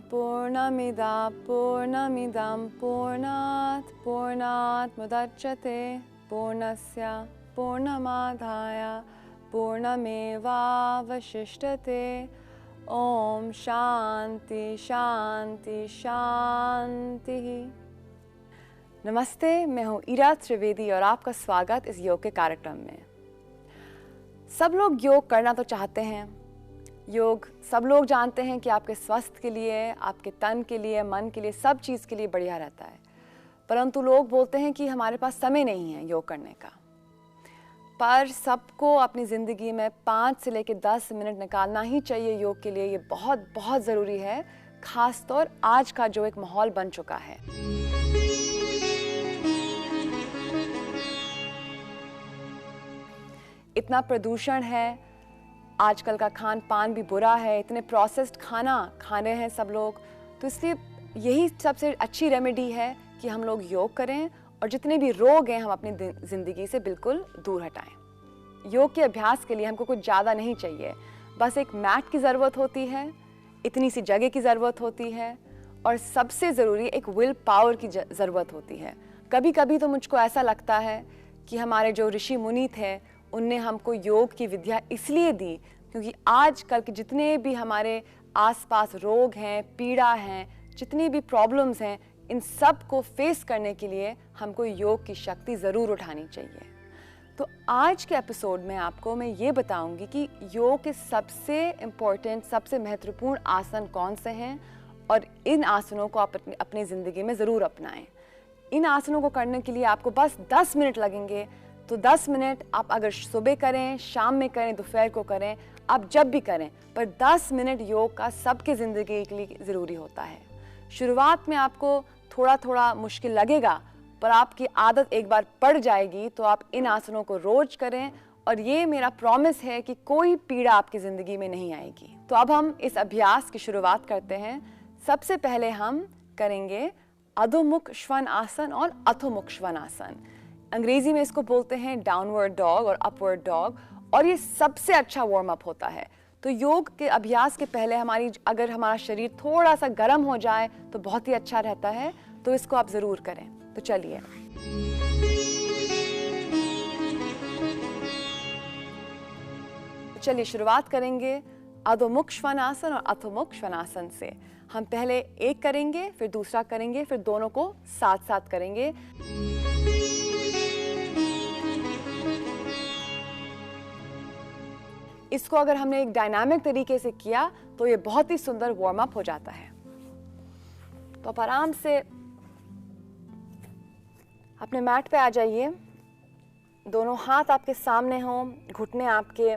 पूर्णमिदं पूर्णात् मुदच्यते पूर्णस्य पूर्णमादाय पूर्णमेवावशिष्यते। ओम शांति शांति शांति। नमस्ते, मैं हूँ ईरा त्रिवेदी और आपका स्वागत इस योग के कार्यक्रम में। सब लोग योग करना तो चाहते हैं। योग सब लोग जानते हैं कि आपके स्वास्थ्य के लिए, आपके तन के लिए, मन के लिए, सब चीज़ के लिए बढ़िया रहता है। परंतु लोग बोलते हैं कि हमारे पास समय नहीं है योग करने का। पर सबको अपनी ज़िंदगी में 5 से लेकर 10 मिनट निकालना ही चाहिए योग के लिए। ये बहुत बहुत ज़रूरी है, ख़ास तौर आज का जो एक माहौल बन चुका है। इतना प्रदूषण है, आजकल का खान पान भी बुरा है, इतने प्रोसेस्ड खाना खा रहे हैं सब लोग। तो इसलिए यही सबसे अच्छी रेमेडी है कि हम लोग योग करें और जितने भी रोग हैं हम अपनी ज़िंदगी से बिल्कुल दूर हटाएं। योग के अभ्यास के लिए हमको कुछ ज़्यादा नहीं चाहिए, बस एक मैट की ज़रूरत होती है, इतनी सी जगह की ज़रूरत होती है और सबसे ज़रूरी एक विल पावर की ज़रूरत होती है। कभी कभी तो मुझको ऐसा लगता है कि हमारे जो ऋषि मुनि थे उनने हमको योग की विद्या इसलिए दी क्योंकि आजकल के जितने भी हमारे आसपास रोग हैं, पीड़ा हैं, जितनी भी प्रॉब्लम्स हैं, इन सब को फेस करने के लिए हमको योग की शक्ति ज़रूर उठानी चाहिए। तो आज के एपिसोड में आपको मैं ये बताऊंगी कि योग के सबसे इम्पोर्टेंट, सबसे महत्वपूर्ण आसन कौन से हैं और इन आसनों को आप अपनी ज़िंदगी में ज़रूर अपनाएं। इन आसनों को करने के लिए आपको बस 10 मिनट लगेंगे। तो 10 मिनट आप अगर सुबह करें, शाम में करें, दोपहर को करें, आप जब भी करें, पर 10 मिनट योग का सबके ज़िंदगी के लिए ज़रूरी होता है। शुरुआत में आपको थोड़ा थोड़ा मुश्किल लगेगा, पर आपकी आदत एक बार पड़ जाएगी तो आप इन आसनों को रोज करें और ये मेरा प्रॉमिस है कि कोई पीड़ा आपकी ज़िंदगी में नहीं आएगी। तो अब हम इस अभ्यास की शुरुआत करते हैं। सबसे पहले हम करेंगे अधोमुख श्वन आसन और अधोमुख श्वन आसन। अंग्रेजी में इसको बोलते हैं डाउनवर्ड डॉग और अपवर्ड डॉग, और ये सबसे अच्छा वार्म अप होता है। तो योग के अभ्यास के पहले अगर हमारा शरीर थोड़ा सा गर्म हो जाए तो बहुत ही अच्छा रहता है। तो इसको आप ज़रूर करें। तो चलिए शुरुआत करेंगे अधोमुख श्वानासन और अधोमुख श्वानासन से। हम पहले एक करेंगे, फिर दूसरा करेंगे, फिर दोनों को साथ साथ करेंगे। इसको अगर हमने एक डायनामिक तरीके से किया तो ये बहुत ही सुंदर वार्म अप हो जाता है। तो आप आराम से अपने मैट पे आ जाइए। दोनों हाथ आपके सामने हों, घुटने आपके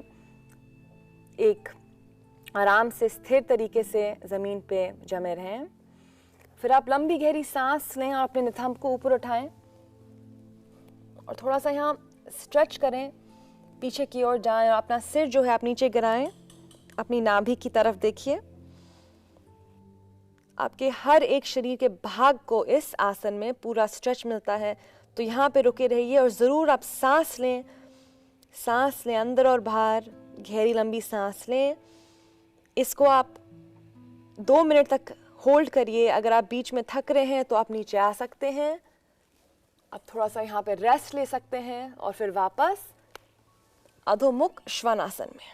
एक आराम से स्थिर तरीके से ज़मीन पे जमे रहें। फिर आप लंबी गहरी सांस लें और अपने नितंब को ऊपर उठाएं और थोड़ा सा यहाँ स्ट्रेच करें, पीछे की ओर जाएं और अपना सिर जो है आप नीचे गिराएं, अपनी नाभि की तरफ देखिए। आपके हर एक शरीर के भाग को इस आसन में पूरा स्ट्रेच मिलता है। तो यहाँ पे रुके रहिए और ज़रूर आप सांस लें अंदर और बाहर, गहरी लंबी सांस लें। इसको आप 2 मिनट तक होल्ड करिए। अगर आप बीच में थक रहे हैं तो आप नीचे आ सकते हैं, आप थोड़ा सा यहाँ पे रेस्ट ले सकते हैं और फिर वापस अधोमुख श्वानासन में।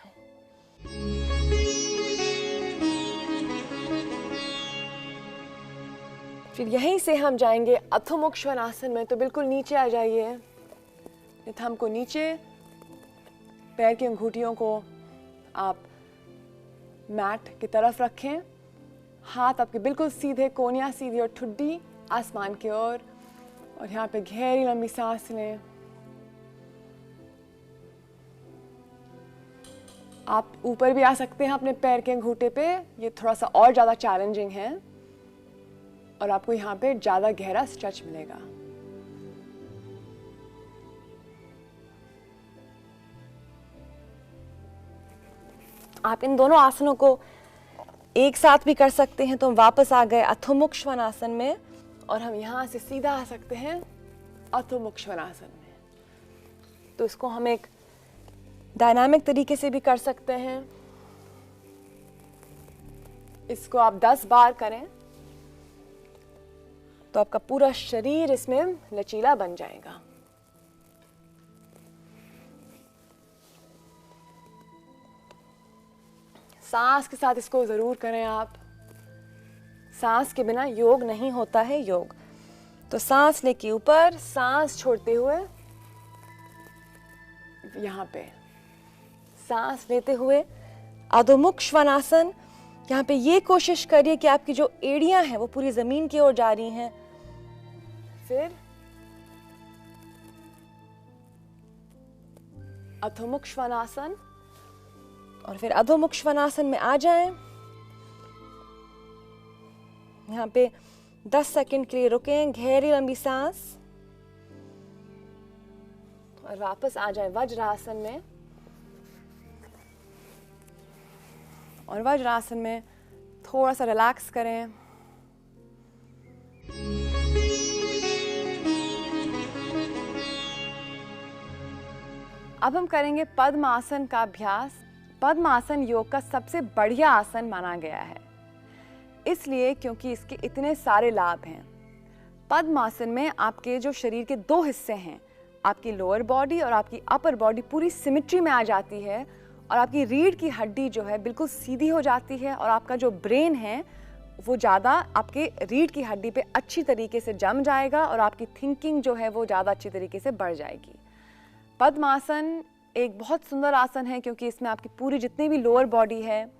फिर यहीं से हम जाएंगे अधोमुख श्वानासन में। तो बिल्कुल नीचे आ जाइए, नितंब को नीचे, पैर की अंगूठियों को आप मैट की तरफ रखें, हाथ आपके बिल्कुल सीधे, कोहनियाँ सीधी और ठुड्डी आसमान की ओर, और यहाँ पे गहरी लंबी सांस लें। आप ऊपर भी आ सकते हैं अपने पैर के अंगूठे पे, ये थोड़ा सा और ज़्यादा चैलेंजिंग है और आपको यहाँ पे ज़्यादा गहरा स्ट्रेच मिलेगा। आप इन दोनों आसनों को एक साथ भी कर सकते हैं। तो हम वापस आ गए अधोमुख श्वानासन में और हम यहाँ से सीधा आ सकते हैं अधोमुख श्वानासन में। तो इसको हम एक डायनामिक तरीके से भी कर सकते हैं। इसको आप 10 बार करें तो आपका पूरा शरीर इसमें लचीला बन जाएगा। सांस के साथ इसको जरूर करें आप। सांस के बिना योग नहीं होता है योग। तो सांस लेके ऊपर, सांस छोड़ते हुए यहाँ पे, सांस लेते हुए अधोमुख श्वानासन। यहाँ पे ये कोशिश करिए कि आपकी जो एड़ियां हैं वो पूरी जमीन की ओर जा रही हैं। फिर अधोमुख श्वानासन, और फिर अधोमुख श्वानासन में आ जाएं। यहाँ पे 10 सेकंड के लिए रुकें, गहरी लंबी सांस, और वापस आ जाए वज्रासन में। और वज्रासन में थोड़ा सा रिलैक्स करें। अब हम करेंगे पद्मासन का अभ्यास। पद्मासन योग का सबसे बढ़िया आसन माना गया है, इसलिए क्योंकि इसके इतने सारे लाभ हैं। पद्मासन में आपके जो शरीर के 2 हिस्से हैं, आपकी लोअर बॉडी और आपकी अपर बॉडी पूरी सिमेट्री में आ जाती है, और आपकी रीढ़ की हड्डी जो है बिल्कुल सीधी हो जाती है, और आपका जो ब्रेन है वो ज़्यादा आपके रीढ़ की हड्डी पे अच्छी तरीके से जम जाएगा, और आपकी थिंकिंग जो है वो ज़्यादा अच्छी तरीके से बढ़ जाएगी। पद्मासन एक बहुत सुंदर आसन है, क्योंकि इसमें आपकी पूरी जितनी भी लोअर बॉडी है,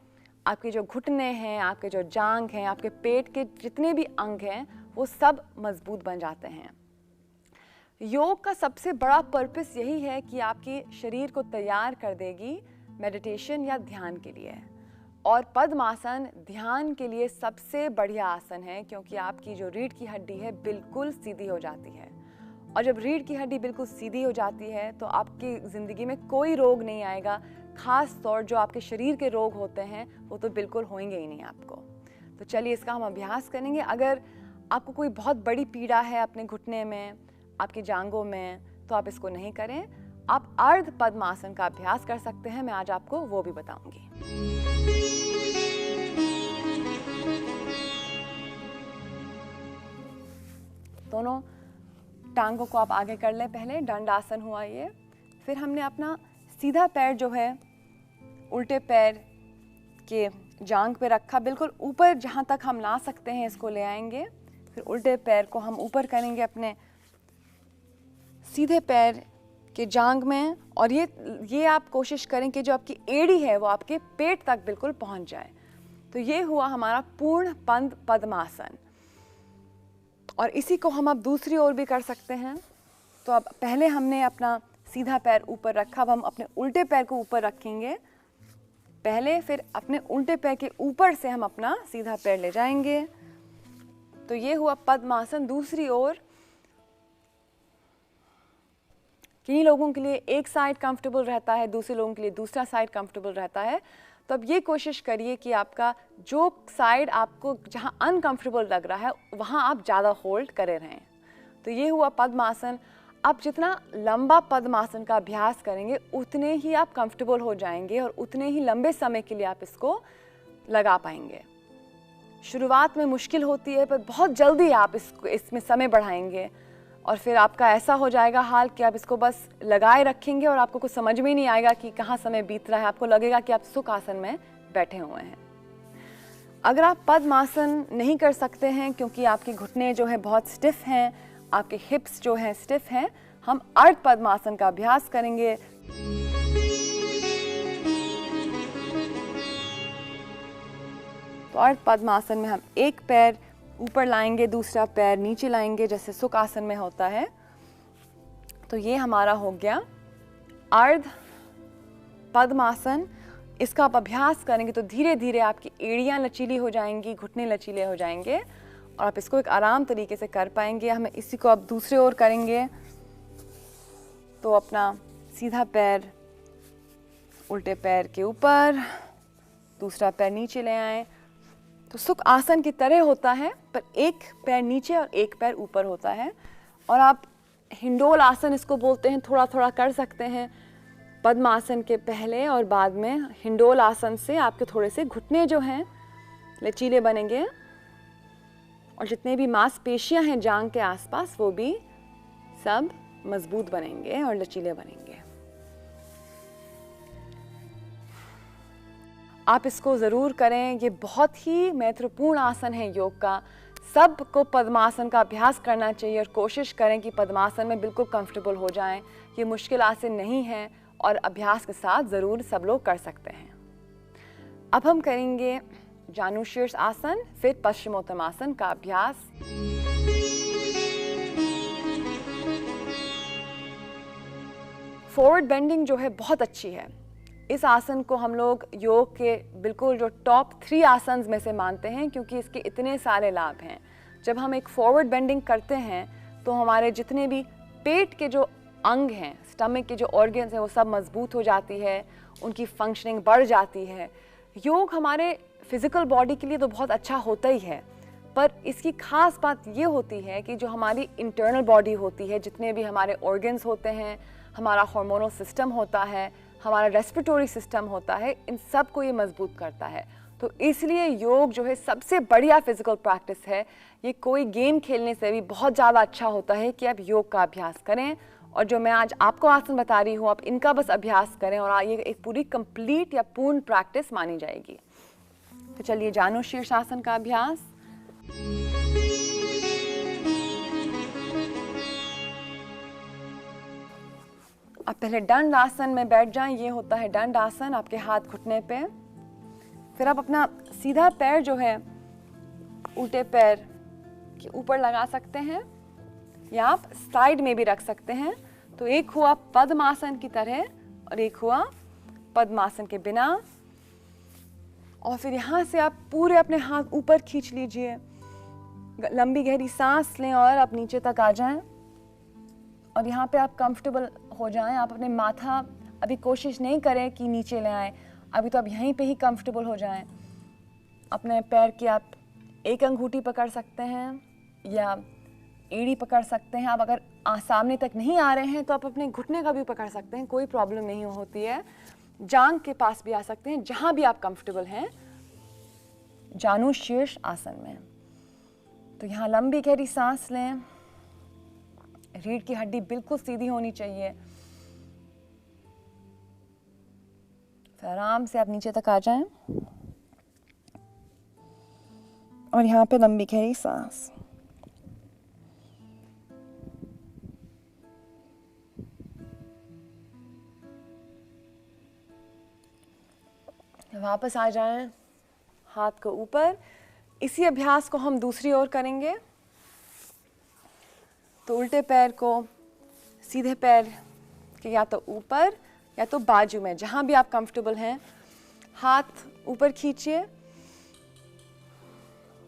आपके जो घुटने हैं, आपके जो जांघ हैं, आपके पेट के जितने भी अंग हैं, वो सब मजबूत बन जाते हैं। योग का सबसे बड़ा पर्पस यही है कि आपके शरीर को तैयार कर देगी मेडिटेशन या ध्यान के लिए। और पद्मासन ध्यान के लिए सबसे बढ़िया आसन है, क्योंकि आपकी जो रीढ़ की हड्डी है बिल्कुल सीधी हो जाती है। और जब रीढ़ की हड्डी बिल्कुल सीधी हो जाती है तो आपकी ज़िंदगी में कोई रोग नहीं आएगा। खास तौर जो आपके शरीर के रोग होते हैं वो तो बिल्कुल होंगे ही नहीं आपको। तो चलिए इसका हम अभ्यास करेंगे। अगर आपको कोई बहुत बड़ी पीड़ा है अपने घुटने में, आपकी जांघों में, तो आप इसको नहीं करें। आप अर्ध पद्मासन का अभ्यास कर सकते हैं, मैं आज आपको वो भी बताऊंगी। दोनों टांगों को आप आगे कर लें। पहले दंडासन हुआ ये, फिर हमने अपना सीधा पैर जो है उल्टे पैर के जांघ पे रखा, बिल्कुल ऊपर जहाँ तक हम ला सकते हैं इसको ले आएंगे। फिर उल्टे पैर को हम ऊपर करेंगे अपने सीधे पैर के जांघ में, और ये आप कोशिश करें कि जो आपकी एड़ी है वो आपके पेट तक बिल्कुल पहुँच जाए। तो ये हुआ हमारा पूर्ण पद्मासन। और इसी को हम अब दूसरी ओर भी कर सकते हैं। तो अब पहले हमने अपना सीधा पैर ऊपर रखा, अब हम अपने उल्टे पैर को ऊपर रखेंगे पहले, फिर अपने उल्टे पैर के ऊपर से हम अपना सीधा पैर ले जाएंगे। तो ये हुआ पद्मासन। दूसरी ओर किन्हीं लोगों के लिए एक साइड कंफर्टेबल रहता है, दूसरे लोगों के लिए दूसरा साइड कंफर्टेबल रहता है। तो अब ये कोशिश करिए कि आपका जो साइड आपको जहाँ अनकंफर्टेबल लग रहा है वहाँ आप ज़्यादा होल्ड करे रहें। तो ये हुआ पद्मासन। आप जितना लंबा पद्मासन का अभ्यास करेंगे उतने ही आप कंफर्टेबल हो जाएंगे, और उतने ही लंबे समय के लिए आप इसको लगा पाएंगे। शुरुआत में मुश्किल होती है, पर बहुत जल्दी आप इसमें समय बढ़ाएंगे, और फिर आपका ऐसा हो जाएगा हाल कि आप इसको बस लगाए रखेंगे और आपको कुछ समझ में नहीं आएगा कि कहाँ समय बीत रहा है। आपको लगेगा कि आप सुख आसन में बैठे हुए हैं। अगर आप पद्मासन नहीं कर सकते हैं क्योंकि आपके घुटने जो है बहुत स्टिफ हैं, आपके हिप्स जो हैं स्टिफ हैं, हम अर्ध पद्मासन का अभ्यास करेंगे। तो अर्ध पद्मासन में हम एक पैर ऊपर लाएंगे, दूसरा पैर नीचे लाएंगे, जैसे सुख आसन में होता है। तो ये हमारा हो गया अर्ध पद्मासन। इसका आप अभ्यास करेंगे तो धीरे धीरे आपकी एड़ियां लचीली हो जाएंगी, घुटने लचीले हो जाएंगे, और आप इसको एक आराम तरीके से कर पाएंगे। हमें इसी को अब दूसरे ओर करेंगे। तो अपना सीधा पैर उल्टे पैर के ऊपर, दूसरा पैर नीचे ले आए। तो सुख आसन की तरह होता है, पर एक पैर नीचे और एक पैर ऊपर होता है। और आप हिंडोल आसन इसको बोलते हैं, थोड़ा थोड़ा कर सकते हैं पद्मासन के पहले और बाद में। हिंडोल आसन से आपके थोड़े से घुटने जो हैं लचीले बनेंगे और जितने भी मांसपेशियां हैं जांघ के आसपास वो भी सब मजबूत बनेंगे और लचीले बनेंगे। आप इसको ज़रूर करें, ये बहुत ही महत्वपूर्ण आसन है योग का। सबको पद्मासन का अभ्यास करना चाहिए और कोशिश करें कि पद्मासन में बिल्कुल कंफर्टेबल हो जाएं। ये मुश्किल आसन नहीं है और अभ्यास के साथ ज़रूर सब लोग कर सकते हैं। अब हम करेंगे जानुशीर्ष आसन, फिर पश्चिमोत्तानासन का अभ्यास। फॉरवर्ड बेंडिंग जो है बहुत अच्छी है। इस आसन को हम लोग योग के बिल्कुल जो टॉप 3 आसन में से मानते हैं, क्योंकि इसके इतने सारे लाभ हैं। जब हम एक फॉरवर्ड बेंडिंग करते हैं तो हमारे जितने भी पेट के जो अंग हैं, स्टमक के जो ऑर्गन्स हैं, वो सब मजबूत हो जाती है, उनकी फंक्शनिंग बढ़ जाती है। योग हमारे फिजिकल बॉडी के लिए तो बहुत अच्छा होता ही है, पर इसकी खास बात ये होती है कि जो हमारी इंटरनल बॉडी होती है, जितने भी हमारे ऑर्गन्स होते हैं, हमारा हार्मोनल सिस्टम होता है, हमारा रेस्पिरेटरी सिस्टम होता है, इन सब को ये मजबूत करता है। तो इसलिए योग जो है सबसे बढ़िया फिजिकल प्रैक्टिस है। ये कोई गेम खेलने से भी बहुत ज़्यादा अच्छा होता है कि आप योग का अभ्यास करें। और जो मैं आज आपको आसन बता रही हूँ, आप इनका बस अभ्यास करें और ये एक पूरी कंप्लीट या पूर्ण प्रैक्टिस मानी जाएगी। तो चलिए जानुशीर्ष आसन का अभ्यास। आप पहले दंड आसन में बैठ जाएं। ये होता है दंड आसन, आपके हाथ घुटने पे। फिर आप अपना सीधा पैर जो है उल्टे पैर के ऊपर लगा सकते हैं या आप साइड में भी रख सकते हैं। तो एक हुआ पद्मासन की तरह और एक हुआ पद्मासन के बिना। और फिर यहाँ से आप पूरे अपने हाथ ऊपर खींच लीजिए, लंबी गहरी सांस लें और आप नीचे तक आ जाएं। और यहाँ पे आप कंफर्टेबल हो जाएं। आप अपने माथा अभी कोशिश नहीं करें कि नीचे ले आएं, अभी तो आप यहीं पे ही कंफर्टेबल हो जाएं। अपने पैर की आप एक अंगूठी पकड़ सकते हैं या एड़ी पकड़ सकते हैं। आप अगर सामने तक नहीं आ रहे हैं तो आप अपने घुटने का भी पकड़ सकते हैं, कोई प्रॉब्लम नहीं होती है। जांघ के पास भी आ सकते हैं, जहां भी आप कंफर्टेबल हैं जानुशीर्ष आसन में। तो यहाँ लंबी गहरी सांस लें। रीढ़ की हड्डी बिल्कुल सीधी होनी चाहिए। फिर आराम से आप नीचे तक आ जाएं और यहाँ पे लंबी गहरी सांस। वापस आ जाएं, हाथ को ऊपर। इसी अभ्यास को हम दूसरी ओर करेंगे। तो उल्टे पैर को सीधे पैर के या तो ऊपर या तो बाजू में, जहां भी आप कंफर्टेबल हैं, हाथ ऊपर खींचिए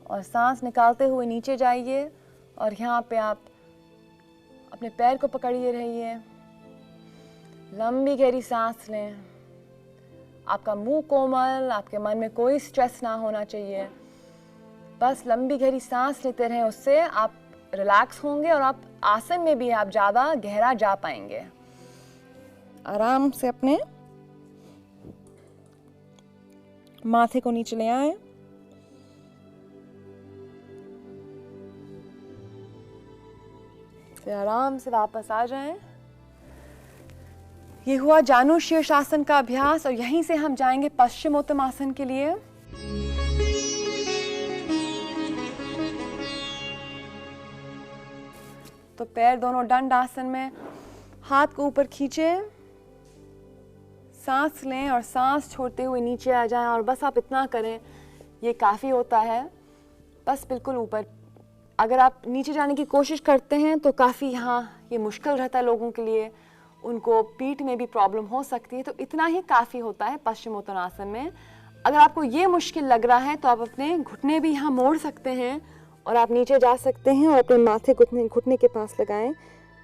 और सांस निकालते हुए नीचे जाइए। और यहाँ पे आप अपने पैर को पकड़िए रहिए। लंबी गहरी सांस लें। आपका मुंह कोमल, आपके मन में कोई स्ट्रेस ना होना चाहिए। बस लंबी गहरी सांस लेते रहें, उससे आप रिलैक्स होंगे और आप आसन में भी आप ज़्यादा गहरा जा पाएंगे। आराम से अपने माथे को नीचे ले आए। फिर आराम से वापस आ जाएं। ये हुआ जानुशीर्ष आसन का अभ्यास और यहीं से हम जाएंगे पश्चिमोत्तानासन के लिए। तो पैर दोनों दंड आसन में, हाथ को ऊपर खींचे, सांस लें और सांस छोड़ते हुए नीचे आ जाएं। और बस आप इतना करें, ये काफ़ी होता है। बस बिल्कुल ऊपर। अगर आप नीचे जाने की कोशिश करते हैं तो काफ़ी यहाँ ये मुश्किल रहता है लोगों के लिए, उनको पीठ में भी प्रॉब्लम हो सकती है। तो इतना ही काफ़ी होता है पश्चिमोत्तानासन में। अगर आपको ये मुश्किल लग रहा है तो आप अपने घुटने भी यहाँ मोड़ सकते हैं और आप नीचे जा सकते हैं और अपने माथे घुटने के पास लगाएं।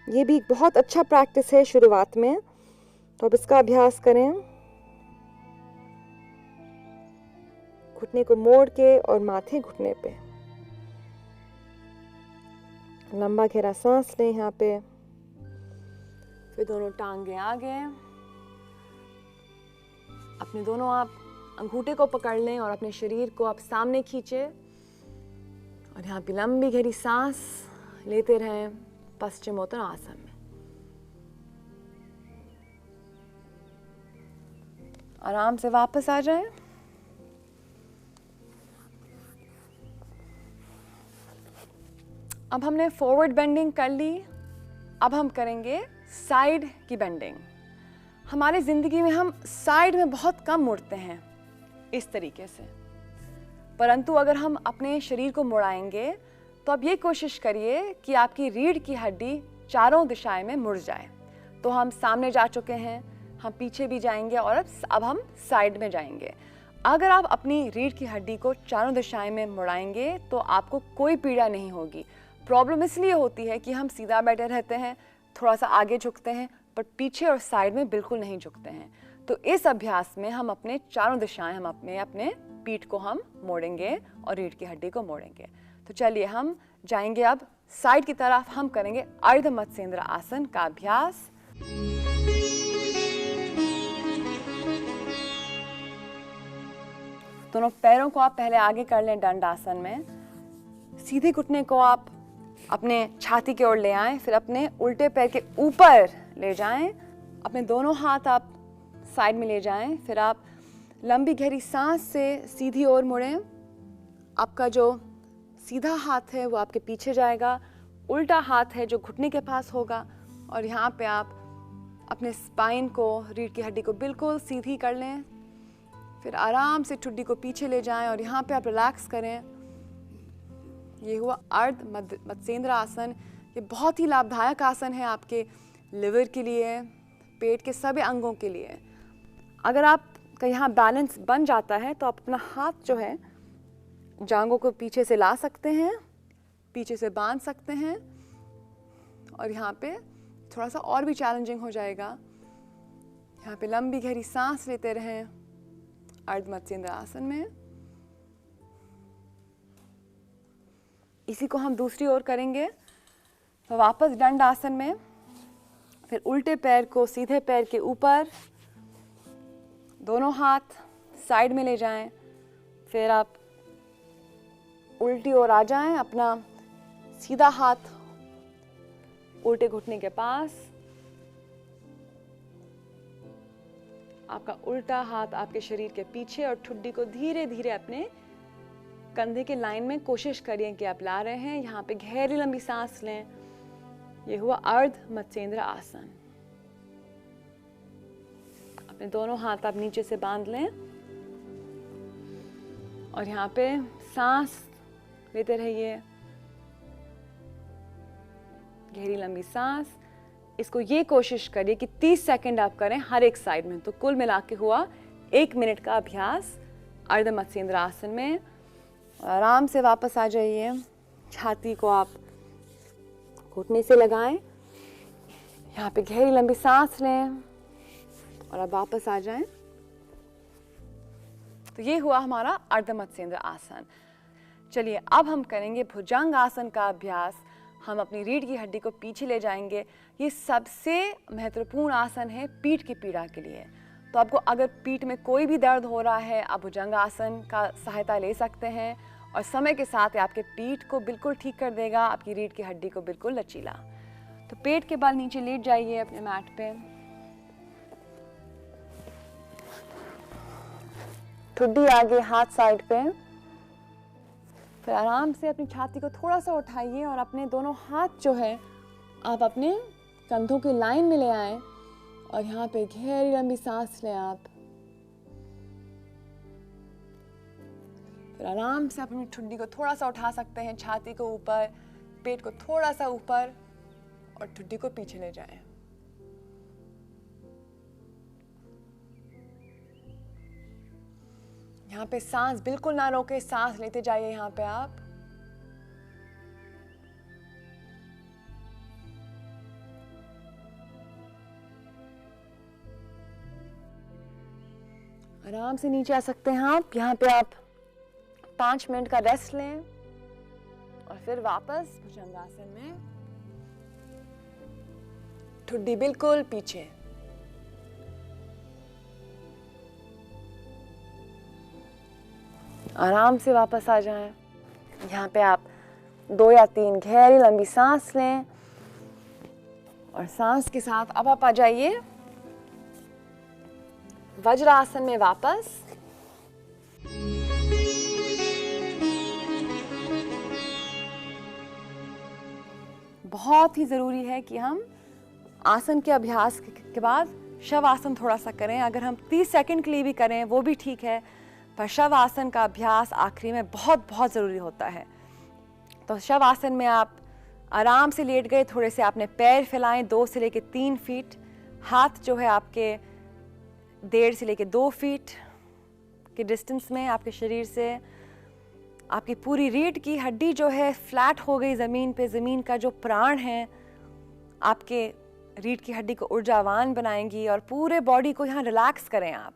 ये भी बहुत अच्छा प्रैक्टिस है शुरुआत में, तो आप इसका अभ्यास करें। घुटने को मोड़ के और माथे घुटने पे। लंबा गहरा सांस लें यहाँ पे। फिर दोनों टांगे आगे, अपने दोनों आप अंगूठे को पकड़ लें और अपने शरीर को आप सामने खींचे और यहाँ पे लंबी गहरी सांस लेते रहें पश्चिमोत्तानासन में। आराम से वापस आ जाएं। अब हमने फॉरवर्ड बेंडिंग कर ली, अब हम करेंगे साइड की बेंडिंग। हमारी ज़िंदगी में हम साइड में बहुत कम मुड़ते हैं इस तरीके से, परंतु अगर हम अपने शरीर को मुड़ाएंगे तो अब ये कोशिश करिए कि आपकी रीढ़ की हड्डी चारों दिशाएं में मुड़ जाए। तो हम सामने जा चुके हैं, हम पीछे भी जाएंगे और अब हम साइड में जाएंगे। अगर आप अपनी रीढ़ की हड्डी को चारों दिशाएं में मुड़ाएंगे तो आपको कोई पीड़ा नहीं होगी। प्रॉब्लम इसलिए होती है कि हम सीधा बैठे रहते हैं, थोड़ा सा आगे झुकते हैं, पर पीछे और साइड में बिल्कुल नहीं झुकते हैं। तो इस अभ्यास में हम अपने चारों दिशाएं, हम अपने पीठ को हम मोड़ेंगे और रीढ़ की हड्डी को मोड़ेंगे। तो चलिए हम जाएंगे अब साइड की तरफ। हम करेंगे अर्ध मत्स्येंद्र आसन का अभ्यास। दोनों पैरों को आप पहले आगे कर लें दंडासन में। सीधे घुटने को आप अपने छाती की ओर ले आएं, फिर अपने उल्टे पैर के ऊपर ले जाएं। अपने दोनों हाथ आप साइड में ले जाएं, फिर आप लंबी गहरी सांस से सीधी ओर मुड़ें। आपका जो सीधा हाथ है वो आपके पीछे जाएगा, उल्टा हाथ है जो घुटने के पास होगा, और यहाँ पे आप अपने स्पाइन को, रीढ़ की हड्डी को बिल्कुल सीधी कर लें। फिर आराम से ठुड्डी को पीछे ले जाएं और यहाँ पे आप रिलैक्स करें। ये हुआ अर्ध मत्स्येंद्र आसन। ये बहुत ही लाभदायक आसन है आपके लिवर के लिए, पेट के सभी अंगों के लिए। अगर आपका यहाँ बैलेंस बन जाता है तो आप अपना हाथ जो है जांघों को पीछे से ला सकते हैं, पीछे से बांध सकते हैं, और यहाँ पे थोड़ा सा और भी चैलेंजिंग हो जाएगा। यहाँ पे लंबी गहरी सांस लेते रहें अर्ध मत्स्येंद्र आसन में। इसी को हम दूसरी ओर करेंगे। तो वापस दंड आसन में, फिर उल्टे पैर को सीधे पैर के ऊपर, दोनों हाथ साइड में ले जाएं, फिर आप उल्टी ओर आ जाएं। अपना सीधा हाथ उल्टे घुटने के पास, आपका उल्टा हाथ आपके शरीर के पीछे, और ठुड्डी को धीरे धीरे अपने कंधे के लाइन में कोशिश करिए कि आप ला रहे हैं। यहाँ पे गहरी लंबी सांस लें। ये हुआ अर्ध मत्स्येंद्र आसन। अपने दोनों हाथ आप नीचे से बांध लें और यहाँ पे सांस लेते रहिए, गहरी लंबी सांस। इसको ये कोशिश करिए कि 30 सेकंड आप करें हर एक साइड में। तो कुल मिला के हुआ 1 मिनट का अभ्यास अर्ध मत्स्येंद्र आसन में। आराम से वापस आ जाइए। छाती को आप घुटने से लगाएं, यहाँ पे गहरी लंबी सांस लें और अब वापस आ जाएं। तो ये हुआ हमारा अर्ध मत्स्येंद्र आसन। चलिए अब हम करेंगे भुजंग आसन का अभ्यास। हम अपनी रीढ़ की हड्डी को पीछे ले जाएंगे। ये सबसे महत्वपूर्ण आसन है पीठ की पीड़ा के लिए। तो आपको अगर पीठ में कोई भी दर्द हो रहा है, आप भुजंग आसन का सहायता ले सकते हैं, और समय के साथ आपके पीठ को बिल्कुल ठीक कर देगा, आपकी रीढ़ की हड्डी को बिल्कुल लचीला। तो पेट के बल नीचे लेट जाइए अपने मैट पे, ठुड्डी आगे, हाथ साइड पे। फिर आराम से अपनी छाती को थोड़ा सा उठाइए और अपने दोनों हाथ जो है आप अपने कंधों की लाइन में ले आएं और यहाँ पे गहरी लंबी सांस लें आप। फिर आराम से अपनी ठुड्डी को थोड़ा सा उठा सकते हैं, छाती को ऊपर, पेट को थोड़ा सा ऊपर, और ठुड्डी को पीछे ले जाएं। यहाँ पे सांस बिल्कुल ना रोके, सांस लेते जाइए यहाँ पे आप। आराम से नीचे आ सकते हैं आप। यहाँ पे आप 5 मिनट का रेस्ट लें और फिर वापस भुजंगासन में, ठुड्डी बिल्कुल पीछे। आराम से वापस आ जाएं। यहाँ पे आप 2 या 3 गहरी लंबी सांस लें और सांस के साथ अब आप आ जाइए वज्रासन में वापस। बहुत ही ज़रूरी है कि हम आसन के अभ्यास के बाद शवासन थोड़ा सा करें। अगर हम 30 सेकंड के लिए भी करें वो भी ठीक है, पर शवासन का अभ्यास आखिरी में बहुत बहुत ज़रूरी होता है। तो शवासन में आप आराम से लेट गए, थोड़े से आपने पैर फैलाएं 2 से लेकर 3 फीट, हाथ जो है आपके 1.5 से लेकर 2 फीट के डिस्टेंस में आपके शरीर से। आपकी पूरी रीढ़ की हड्डी जो है फ्लैट हो गई ज़मीन पे। ज़मीन का जो प्राण है आपके रीढ़ की हड्डी को ऊर्जावान बनाएंगी। और पूरे बॉडी को यहाँ रिलैक्स करें आप,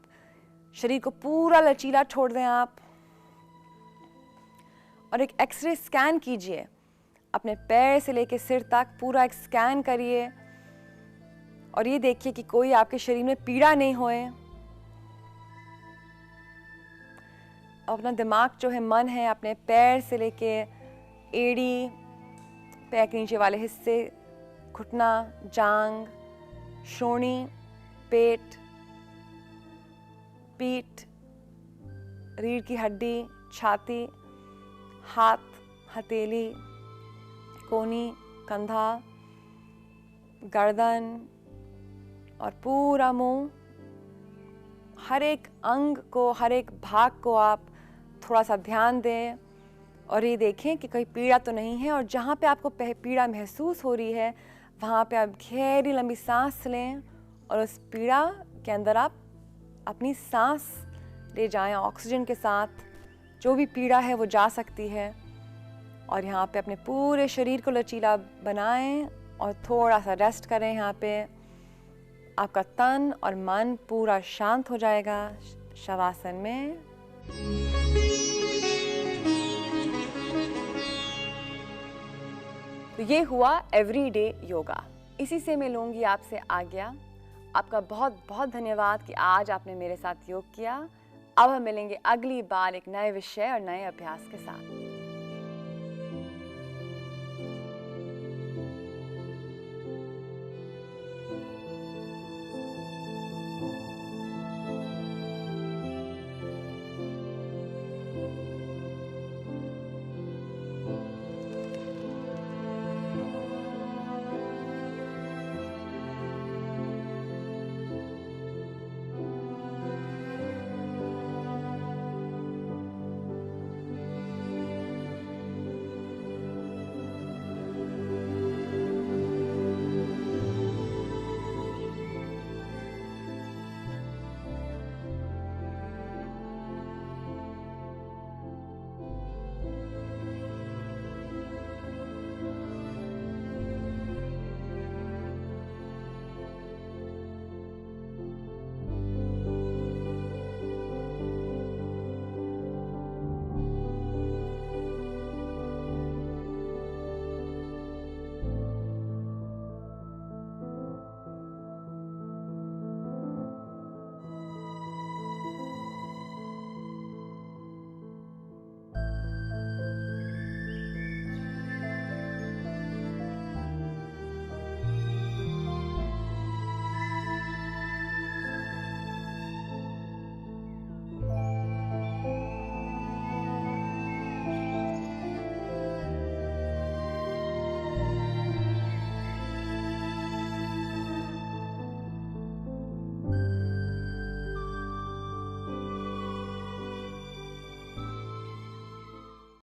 शरीर को पूरा लचीला छोड़ दें आप। और एक एक्सरे स्कैन कीजिए, अपने पैर से लेकर सिर तक पूरा एक स्कैन करिए और ये देखिए कि कोई आपके शरीर में पीड़ा नहीं होए। अपना दिमाग जो है, मन है, अपने पैर से लेके एड़ी, पैर के नीचे वाले हिस्से, घुटना, जांग, शोणी, पेट, पीठ, रीढ़ की हड्डी, छाती, हाथ, हथेली, कोहनी, कंधा, गर्दन और पूरा मुंह, हर एक अंग को, हर एक भाग को आप थोड़ा सा ध्यान दें और ये देखें कि कोई पीड़ा तो नहीं है। और जहाँ पे आपको पीड़ा महसूस हो रही है वहाँ पे आप गहरी लंबी सांस लें और उस पीड़ा के अंदर आप अपनी सांस ले जाएं ऑक्सीजन के साथ। जो भी पीड़ा है वो जा सकती है। और यहाँ पे अपने पूरे शरीर को लचीला बनाएं और थोड़ा सा रेस्ट करें। यहाँ पे आपका तन और मन पूरा शांत हो जाएगा शवासन में। तो ये हुआ एवरीडे योगा। इसी से मैं लूँगी आपसे आज्ञा। आपका बहुत बहुत धन्यवाद कि आज आपने मेरे साथ योग किया। अब हम मिलेंगे अगली बार एक नए विषय और नए अभ्यास के साथ।